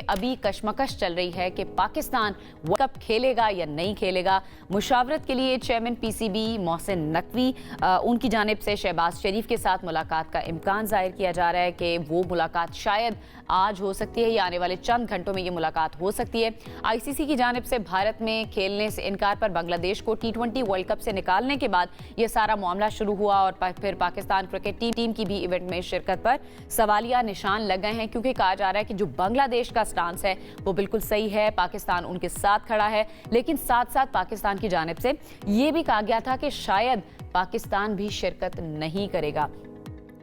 अभी कशमकश चल रही है कि पाकिस्तान वर्ल्ड कप खेलेगा या नहीं खेलेगा। मुशावरत के लिए चेयरमैन पीसीबी मोहसिन नकवी उनकी जानिब से शहबाज शरीफ के साथ मुलाकात का इम्कान जाहिर किया जा रहा है कि वो मुलाकात शायद आज हो सकती है या आने वाले चंद घंटों में ये मुलाकात हो सकती है। आईसीसी की जानिब से भारत में खेलने से इनकार पर बांग्लादेश को T20 वर्ल्ड कप से निकालने के बाद ये सारा मामला शुरू हुआ और फिर पाकिस्तान क्रिकेट टीम की भी इवेंट में शिरकत पर सवालिया निशान लग गए हैं, क्योंकि कहा जा रहा है कि जो बांग्लादेश का स्टांस है वो बिल्कुल सही है, पाकिस्तान उनके साथ खड़ा है। लेकिन साथ साथ पाकिस्तान की जानिब से ये भी कहा गया था कि शायद पाकिस्तान भी शिरकत नहीं करेगा,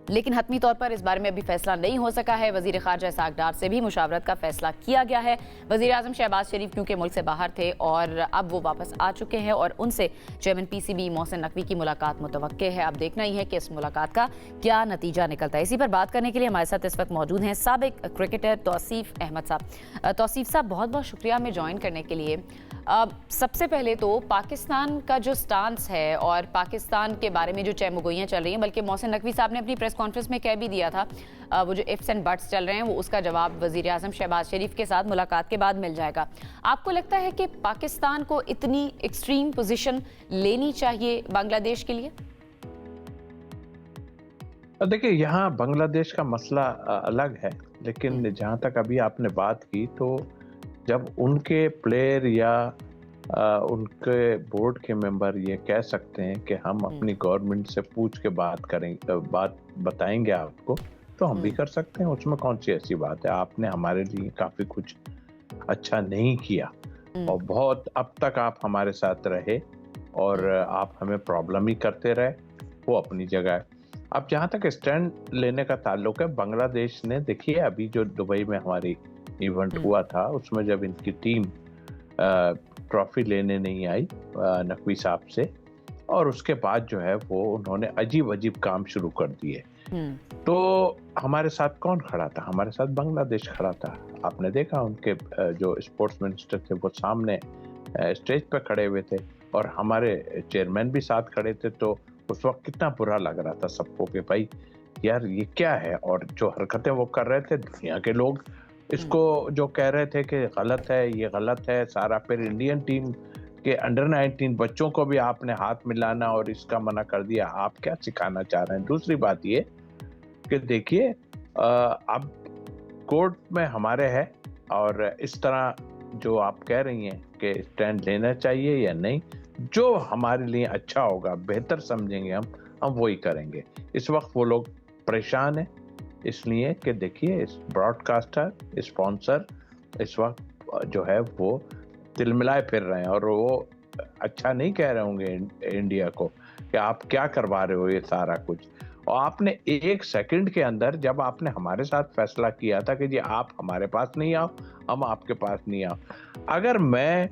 लेकिन हतमी तौर पर इस बारे में अभी फैसला नहीं हो सका है। वजीर खारजा इसहाक डार से भी मुशावरत का फैसला किया गया है। वजीर आजम शहबाज शरीफ क्योंकि मुल्क से बाहर थे और अब वो वापस आ चुके हैं और उनसे चेयरमैन पीसीबी मोहसिन नकवी की मुलाकात मुतवक्के है। अब देखना ही है कि इस मुलाकात का क्या नतीजा निकलता है। इसी पर बात करने के लिए हमारे साथ इस वक्त मौजूद हैं साबिक क्रिकेटर तौसीफ अहमद साहब। तौसीफ साहब, बहुत बहुत शुक्रिया हमें ज्वाइन करने के लिए। सबसे पहले तो पाकिस्तान का जो स्टांस है और पाकिस्तान के बारे में जो चहमुगोइयाँ चल रही हैं, बल्कि मोहसिन नकवी साहब ने अपनी प्रेस कॉन्फ्रेंस में कह भी दिया था, वो जो इफ्स एंड बट्स चल रहे हैं वो उसका जवाब वजीर आजम शहबाज शरीफ के साथ मुलाकात के बाद मिल जाएगा। आपको लगता है कि पाकिस्तान को इतनी एक्सट्रीम पोजीशन लेनी चाहिए बांग्लादेश के लिए? देखिए, यहाँ बांग्लादेश का मसला अलग है, लेकिन जहाँ तक अभी आपने बात की तो जब उनके प्लेयर या उनके बोर्ड के मेंबर ये कह सकते हैं कि हम अपनी गवर्नमेंट से पूछ के बात बताएंगे आपको, तो हम भी कर सकते हैं। उसमें कौन सी ऐसी बात है? आपने हमारे लिए काफी कुछ अच्छा नहीं किया और बहुत अब तक आप हमारे साथ रहे और आप हमें प्रॉब्लम ही करते रहे, वो अपनी जगह है। अब जहाँ तक स्टैंड लेने का ताल्लुक है, बांग्लादेश ने देखिए अभी जो दुबई में हमारी इवेंट हुआ था उसमें जब इनकी टीम ट्रॉफी लेने नहीं आई नकवी साहब से, और उसके बाद जो है वो उन्होंने अजीब अजीब काम शुरू कर दिए। तो हमारे साथ कौन खड़ा था? हमारे साथ बांग्लादेश खड़ा था। आपने देखा उनके जो स्पोर्ट्स मिनिस्टर थे वो सामने स्टेज पे खड़े हुए थे और हमारे चेयरमैन भी साथ खड़े थे। तो उस वक्त कितना बुरा लग रहा था सबको कि भाई यार ये क्या है, और जो हरकतें वो कर रहे थे दुनिया के लोग इसको जो कह रहे थे कि गलत है, ये गलत है सारा। फिर इंडियन टीम के अंडर 19 बच्चों को भी आपने हाथ मिलाना और इसका मना कर दिया। आप क्या सिखाना चाह रहे हैं? दूसरी बात ये कि देखिए अब कोर्ट में हमारे है और इस तरह जो आप कह रही हैं कि स्टैंड लेना चाहिए या नहीं, जो हमारे लिए अच्छा होगा, बेहतर समझेंगे हम वही करेंगे। इस वक्त वो लोग परेशान हैं इसलिए कि देखिए इस ब्रॉडकास्टर स्पॉन्सर इस वक्त जो है वो तिलमिलाए फिर रहे हैं और वो अच्छा नहीं कह रहे होंगे इंडिया को कि आप क्या करवा रहे हो ये सारा कुछ। और आपने एक सेकंड के अंदर जब आपने हमारे साथ फैसला किया था कि जी आप हमारे पास नहीं आओ, हम आपके पास नहीं आओ। अगर मैं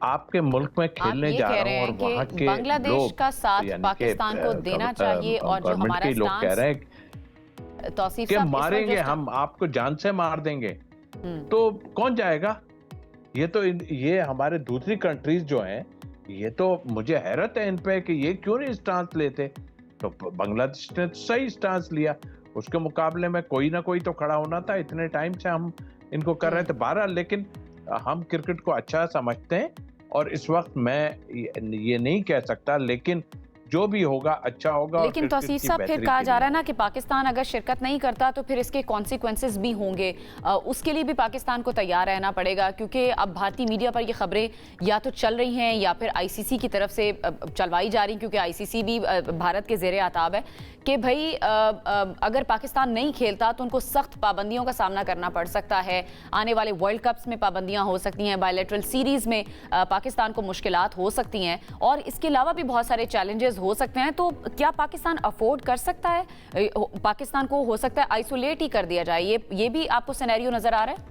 आपके मुल्क में खेलने जा रहा हूँ और वहाँ के बांग्लादेश का साथ पाकिस्तान को देना चाहिए और जो हमारा लोग कह रहे हैं तौसीफ कि साहब मारेंगे हम आपको, जान से मार देंगे, तो कौन जाएगा? ये हमारे दूसरी कंट्रीज जो हैं, ये तो मुझे हैरत है इन पे कि ये क्यों नहीं स्टांस लेते। तो बांग्लादेश ने सही स्टांस लिया, उसके मुकाबले में कोई ना कोई तो खड़ा होना था। इतने टाइम से हम इनको कर रहे थे 12, लेकिन हम क्रिकेट को अच्छा समझते हैं और इस वक्त मैं ये नहीं कह सकता, लेकिन जो भी होगा अच्छा होगा। लेकिन तौसीफ साहब, फिर कहा जा रहा है ना कि पाकिस्तान अगर शिरकत नहीं करता तो फिर इसके कॉन्सिक्वेंसेस भी होंगे। उसके लिए भी पाकिस्तान को तैयार रहना पड़ेगा, क्योंकि अब भारतीय मीडिया पर ये खबरें या तो चल रही हैं या फिर आईसीसी की तरफ से चलवाई जा रही, क्योंकि आईसीसी भी भारत के ज़ेरे आताब है कि भाई अगर पाकिस्तान नहीं खेलता तो उनको सख्त पाबंदियों का सामना करना पड़ सकता है। आने वाले वर्ल्ड कप्स में पाबंदियाँ हो सकती हैं, बायलैटरल सीरीज़ में पाकिस्तान को मुश्किलात हो सकती हैं और इसके अलावा भी बहुत सारे चैलेंजेस हो सकते हैं। तो क्या पाकिस्तान अफोर्ड कर सकता है? पाकिस्तान को हो सकता है आइसोलेट ही कर दिया जाए। ये भी आपको सिनेरियो नजर आ रहा है?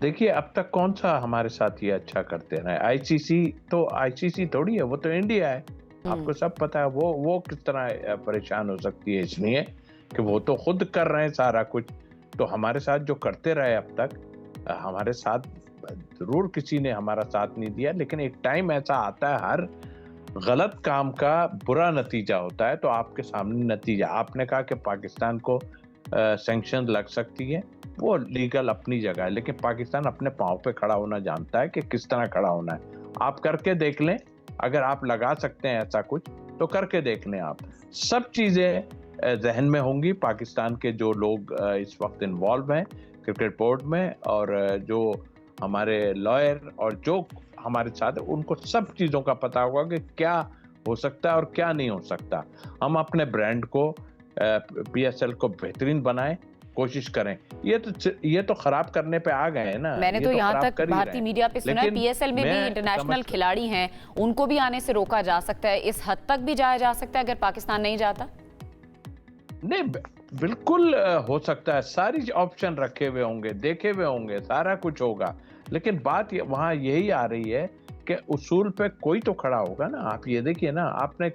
देखिए, अब तक कौन सा हमारे साथ ये अच्छा करते रहे? आईसीसी थोड़ी है, वो तो इंडिया है। आपको सब पता है वो किस तरह परेशान हो सकती है, इसलिए कि वो तो खुद कर रहे हैं सारा कुछ। तो हमारे साथ जो करते रहे अब तक, हमारे साथ जरूर किसी ने हमारा साथ नहीं दिया, लेकिन एक टाइम ऐसा आता है हर गलत काम का बुरा नतीजा होता है। तो आपके सामने नतीजा, आपने कहा कि पाकिस्तान को सैंक्शन लग सकती है, वो लीगल अपनी जगह है, लेकिन पाकिस्तान अपने पाँव पे खड़ा होना जानता है कि किस तरह खड़ा होना है। आप करके देख लें, अगर आप लगा सकते हैं ऐसा कुछ तो करके देख लें आप। सब चीज़ें ज़हन में होंगी पाकिस्तान के जो लोग इस वक्त इन्वॉल्व हैं क्रिकेट बोर्ड में, और जो हमारे लॉयर और जो हमारे साथ हैं, उनको सब चीज़ों का पता होगा कि क्या हो सकता है और क्या नहीं हो सकता। हम अपने ब्रांड को पीएसएल को बेहतरीन बनाएं, कोशिश करें। ये तो खराब करने पे आ गए हैं ना। मैंने तो यहाँ तक भारतीय मीडिया पे सुना है पीएसएल में भी इंटरनेशनल खिलाड़ी हैं, उनको भी आने से रोका जा सकता है। इस हद तक भी जाया जा सकता है अगर पाकिस्तान नहीं जाता? नहीं, बिल्कुल हो सकता है। सारी ऑप्शन रखे हुए होंगे, देखे हुए होंगे, सारा कुछ होगा, लेकिन बात वहां यही आ रही है कि उसूल पे कोई तो खड़ा होगा ना। आप ये देखिए ना, आपने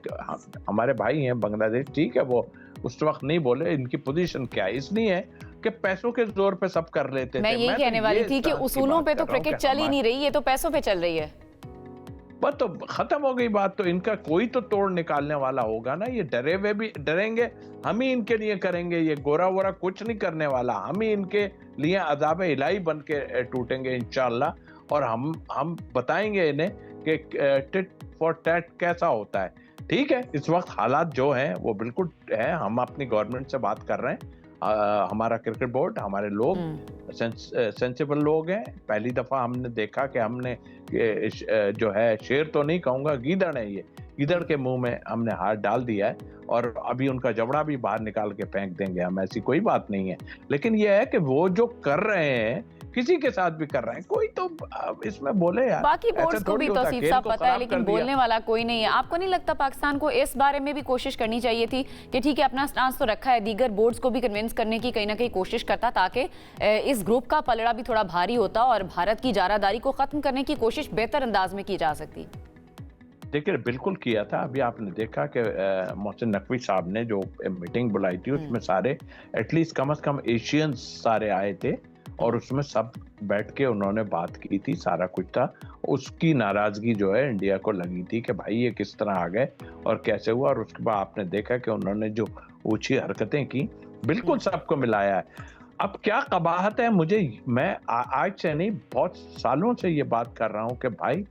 हमारे भाई हैं बांग्लादेश, ठीक है, वो उस वक्त नहीं बोले, इनकी पोजीशन क्या है, इसलिए है कि पैसों के जोर पे सब कर लेते थे। मैं यही कहने वाली थी कि उसूलों पे तो क्रिकेट चल ही नहीं रही, ये तो पैसों पे चल रही है। बस तो खत्म हो गई बात। तो इनका कोई तो तोड़ निकालने वाला होगा ना। ये डरे हुए भी डरेंगे, हम ही इनके लिए करेंगे। ये गोरा वोरा कुछ नहीं करने वाला, हम ही इनके लिए अज़ाब इलाही बन के टूटेंगे इंशाअल्लाह। और हम बताएंगे इन्हें कि टिट फॉर टैट कैसा होता है। ठीक है, इस वक्त हालात जो हैं वो बिल्कुल है। हम अपनी गवर्नमेंट से बात कर रहे हैं, हमारा क्रिकेट बोर्ड, हमारे लोग सेंसिबल लोग हैं। पहली दफा हमने देखा कि हमने जो है, शेर तो नहीं कहूंगा, गीदड़ है, ये गीदड़ के मुंह में हमने हाथ डाल दिया है, और अभी उनका जबड़ा भी बाहर निकाल के फेंक देंगे हम, ऐसी कोई बात नहीं है। लेकिन यह है कि वो जो कर रहे हैं किसी के साथ भी कर रहे हैं, कोई तो इसमें बोले यार। बाकी बोर्ड्स को भी तौसीफ साहब पता है, लेकिन बोलने वाला कोई नहीं है। आपको नहीं लगता पाकिस्तान को इस बारे में भी कोशिश करनी चाहिए थी कि ठीक है, अपना स्टांस तो रखा है, दीगर बोर्ड्स को भी कन्विंस करने की कहीं ना कहीं कोशिश करता, ताकि इस ग्रुप का पलड़ा भी थोड़ा भारी होता और भारत की जारादारी को खत्म करने की कोशिश बेहतर अंदाज में की जा सकती? देखिए, बिल्कुल किया था। अभी आपने देखा कि मोहसिन नकवी साहब ने जो मीटिंग बुलाई थी, उसमें सारे एटलीस्ट कम से कम एशियंस सारे आए थे, और उसमें सब बैठ के उन्होंने बात की थी, सारा कुछ था। उसकी नाराजगी जो है इंडिया को लगी थी कि भाई ये किस तरह आ गए और कैसे हुआ। और उसके बाद आपने देखा कि उन्होंने जो ऊंची हरकतें की, बिल्कुल सबको मिलाया है। अब क्या कबाहत है, मैं आज से नहीं, बहुत सालों से ये बात कर रहा हूं कि भाई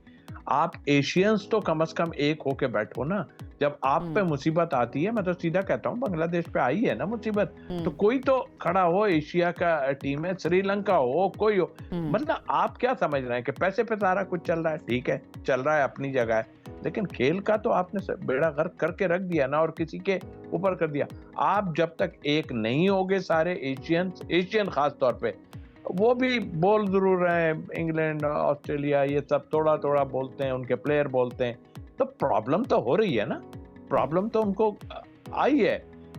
आप एशियंस तो कम से कम एक होके बैठो ना। जब आप पे मुसीबत आती है, मैं तो सीधा कहता हूँ, बांग्लादेश पे आई है ना मुसीबत, तो कोई तो खड़ा हो। एशिया का टीम है, श्रीलंका हो, कोई हो। मतलब आप क्या समझ रहे हैं कि पैसे पे सारा कुछ चल रहा है? ठीक है, चल रहा है, अपनी जगह है, लेकिन खेल का तो आपने बेड़ा गर्क करके रख दिया ना, और किसी के ऊपर कर दिया। आप जब तक एक नहीं होगे, सारे एशियन खास तौर पे, वो भी बोल जरूर रहे हैं, इंग्लैंड, ऑस्ट्रेलिया, ये सब थोड़ा थोड़ा बोलते हैं, उनके प्लेयर बोलते हैं, तो प्रॉब्लम तो हो रही है ना। प्रॉब्लम तो उनको आई है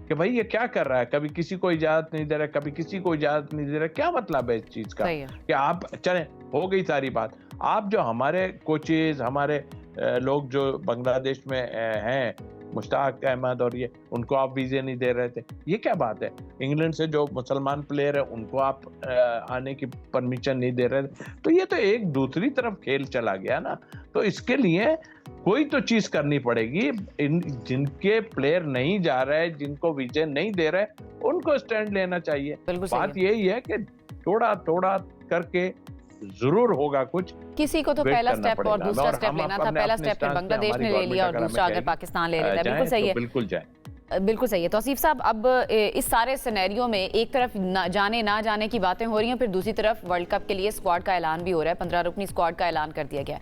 कि भाई ये क्या कर रहा है, कभी किसी को इजाजत नहीं दे रहा, कभी किसी को इजाजत नहीं दे रहा। क्या मतलब है इस चीज का कि आप चले, हो गई सारी बात। आप जो हमारे कोचेज, हमारे लोग जो बांग्लादेश में हैं, मुश्ताक अहमद और ये, उनको आप वीजे नहीं दे रहे थे, ये क्या बात है? इंग्लैंड से जो मुसलमान प्लेयर है, उनको आप आने की परमिशन नहीं दे रहे थे। तो ये तो एक दूसरी तरफ खेल चला गया ना। तो इसके लिए कोई तो चीज करनी पड़ेगी। जिनके प्लेयर नहीं जा रहे, जिनको वीजे नहीं दे रहे, उनको स्टैंड लेना चाहिए। बात यही है कि थोड़ा थोड़ा करके जरूर होगा कुछ। किसी को तो पहला स्टेप और दूसरा स्टेप लेना था। पहला स्टेप बांग्लादेश ने ले लिया और दूसरा अगर पाकिस्तान ले लेता है। बिल्कुल सही है, बिल्कुल जाए, बिल्कुल सही है। तौसीफ साहब, अब इस सारे सिनेरियो में एक तरफ जाने ना जाने की बातें हो रही हैं, फिर दूसरी तरफ वर्ल्ड कप के लिए स्क्वाड का ऐलान भी हो रहा है। 15 रुकनी स्क्वाड का ऐलान कर दिया गया है।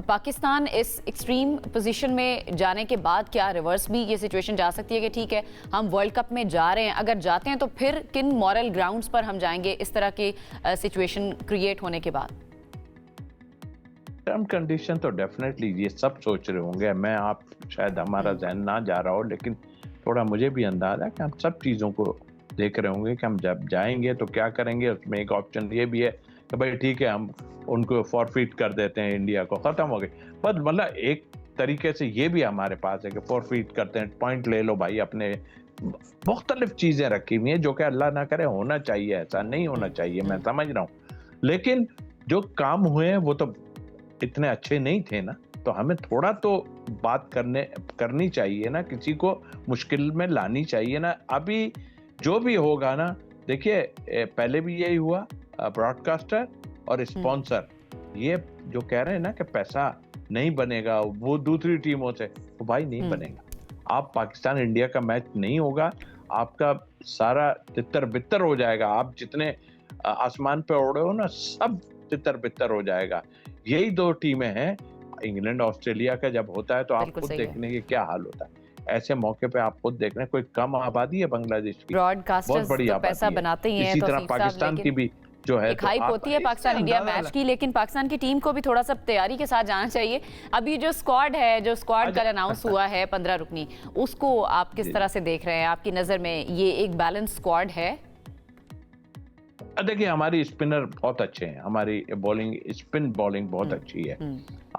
पाकिस्तान इस एक्सट्रीम पोजीशन में जाने के बाद क्या रिवर्स भी ये सिचुएशन जा सकती है कि ठीक है, हम वर्ल्ड कप में जा रहे हैं, अगर जाते हैं तो फिर किन मॉरल ग्राउंड्स पर हम जाएंगे इस तरह की सिचुएशन क्रिएट होने के बाद? टर्म कंडीशन तो डेफिनेटली ये सब सोच रहे होंगे। मैं आप शायद हमारा जहन ना जा रहा हो, लेकिन थोड़ा मुझे भी अंदाजा है कि हम सब चीज़ों को देख रहे होंगे कि हम जब जाएंगे तो क्या करेंगे। उसमें एक ऑप्शन ये भी है कि भाई ठीक है, हम उनको फॉरफिट कर देते हैं, इंडिया को, ख़त्म हो गई। पर मतलब एक तरीके से ये भी हमारे पास है कि फॉरफिट करते हैं, पॉइंट ले लो भाई। अपने मुख्तलिफ चीज़ें रखी हुई हैं जो कि अल्लाह ना करे होना चाहिए, ऐसा नहीं होना चाहिए, मैं समझ रहा हूँ। लेकिन जो काम हुए हैं वो तो इतने अच्छे नहीं थे ना। तो हमें थोड़ा तो बात करनी चाहिए ना, किसी को मुश्किल में लानी चाहिए ना। अभी जो भी होगा ना, देखिए पहले भी यही हुआ, ब्रॉडकास्टर और स्पॉन्सर ये जो कह रहे हैं ना कि पैसा नहीं बनेगा वो दूसरी टीमों से, तो भाई नहीं बनेगा। आप पाकिस्तान इंडिया का मैच नहीं होगा, आपका सारा तितर बितर हो जाएगा। आप जितने आसमान पे उड़े हो ना, सब तितर बितर हो जाएगा। यही दो टीमें हैं, इंग्लैंड ऑस्ट्रेलिया का जब होता है तो आप बिल्कुल खुद सही है। देखने की क्या हाल होता है। ऐसे मौके पे आप खुद देख रहे हैं, कोई कम आबादी है बांग्लादेश की, बहुत ब्रॉडकास्टर्स बड़ी तो आबादी पैसा है। बनाते ही हैं इसी तो तरह आसिफ साहब, पाकिस्तान की लेकिन भी जो है, एक तो हाइप आप होती है इससे पाकिस्तान इंडिया अंदाजा मैच की, लेकिन पाकिस्तान की टीम को भी थोड़ा सा तैयारी के साथ जाना चाहिए। अभी जो स्क्वाड है, जो स्क्वाड कल अनाउंस हुआ है 15 रुकनी, उसको आप किस तरह से देख रहे हैं? आपकी नजर में ये एक बैलेंस स्क्वाड है? देखिए हमारी स्पिनर बहुत अच्छे हैं, हमारी बॉलिंग, स्पिन बॉलिंग बहुत अच्छी है।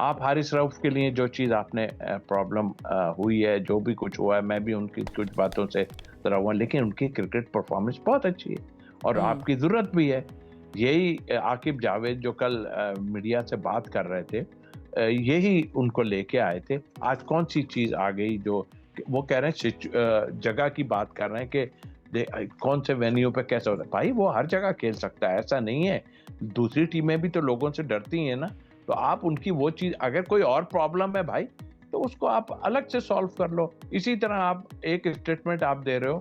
आप हारिस रऊफ के लिए जो चीज़ आपने प्रॉब्लम हुई है, जो भी कुछ हुआ है, मैं भी उनकी कुछ बातों से डरा हुआ, लेकिन उनकी क्रिकेट परफॉर्मेंस बहुत अच्छी है और आपकी ज़रूरत भी है। यही आकिब जावेद जो कल मीडिया से बात कर रहे थे, यही उनको लेके आए थे। आज कौन सी चीज़ आ गई जो वो कह रहे हैं, जगह की बात कर रहे हैं कि कौन से वेन्यू पे कैसे होता है। भाई वो हर जगह खेल सकता है, ऐसा नहीं है। दूसरी टीमें भी तो लोगों से डरती हैं ना, तो आप उनकी वो चीज़, अगर कोई और प्रॉब्लम है भाई, तो उसको आप अलग से सॉल्व कर लो। इसी तरह आप एक स्टेटमेंट आप दे रहे हो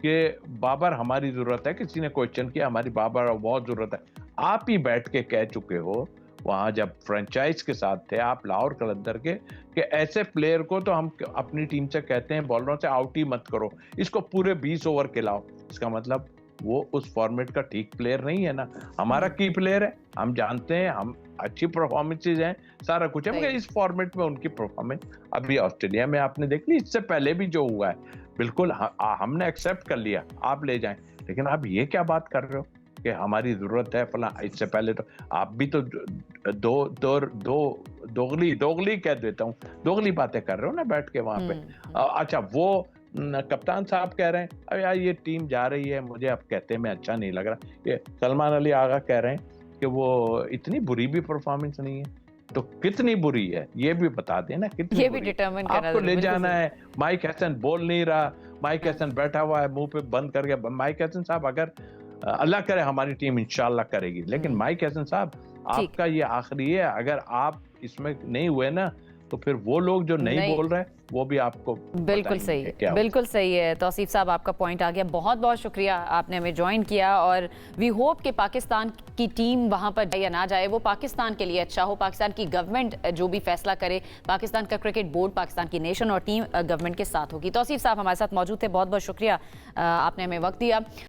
कि बाबर हमारी ज़रूरत है, किसी ने क्वेश्चन किया हमारी बाबर बहुत ज़रूरत है। आप ही बैठ के कह चुके हो वहाँ जब फ्रेंचाइज के साथ थे आप लाहौर कलंदर के, कि ऐसे प्लेयर को तो हम अपनी टीम से कहते हैं बॉलरों से आउट ही मत करो, इसको पूरे 20 ओवर खिलाओ। इसका मतलब वो उस फॉर्मेट का ठीक प्लेयर नहीं है ना। हमारा की प्लेयर है, हम जानते हैं, हम अच्छी परफॉर्मेंसेज हैं, सारा कुछ है, मगर इस फॉर्मेट में उनकी परफॉर्मेंस अभी ऑस्ट्रेलिया में आपने देख ली, इससे पहले भी जो हुआ है, बिल्कुल हमने एक्सेप्ट कर लिया, आप ले जाएं। लेकिन आप ये क्या बात कर रहे हो कि हमारी जरूरत है फला? इससे पहले तो आप भी तो दोगली कह देता हूँ, दोगली बातें कर रहे हो ना बैठ के वहां पे। अच्छा वो कप्तान साहब कह रहे हैं अरे यार ये टीम जा रही है, मुझे अब कहते में अच्छा नहीं लग रहा। ये सलमान अली आगा कह रहे हैं कि वो इतनी बुरी भी परफॉर्मेंस नहीं है, तो कितनी बुरी है ये भी बता देना, कितनी ये बुरी भी डिटरमाइन करना आपको ले बिल्कुल जाना सही। है। माइक हैसन बोल नहीं रहा, माइक हैसन बैठा हुआ है मुंह पे बंद करके। माइक हैसन साहब अगर अल्लाह करे हमारी टीम इंशाल्लाह करेगी, लेकिन माइक हैसन साहब ठीक। आपका ये आखिरी है, अगर आप इसमें नहीं हुए ना तो फिर वो लोग जो नहीं बोल रहे वो भी आपको बिल्कुल सही बताएंगे क्या है, बिल्कुल सही है। तौसीफ साहब आपका पॉइंट आ गया, बहुत बहुत शुक्रिया आपने हमें ज्वाइन किया। और वी होप कि पाकिस्तान की टीम वहां पर जाए या ना जाए, वो पाकिस्तान के लिए अच्छा हो। पाकिस्तान की गवर्नमेंट जो भी फैसला करे, पाकिस्तान का क्रिकेट बोर्ड, पाकिस्तान की नेशन और टीम गवर्नमेंट के साथ होगी। तौसीफ साहब हमारे साथ मौजूद थे, बहुत बहुत शुक्रिया आपने हमें वक्त दिया।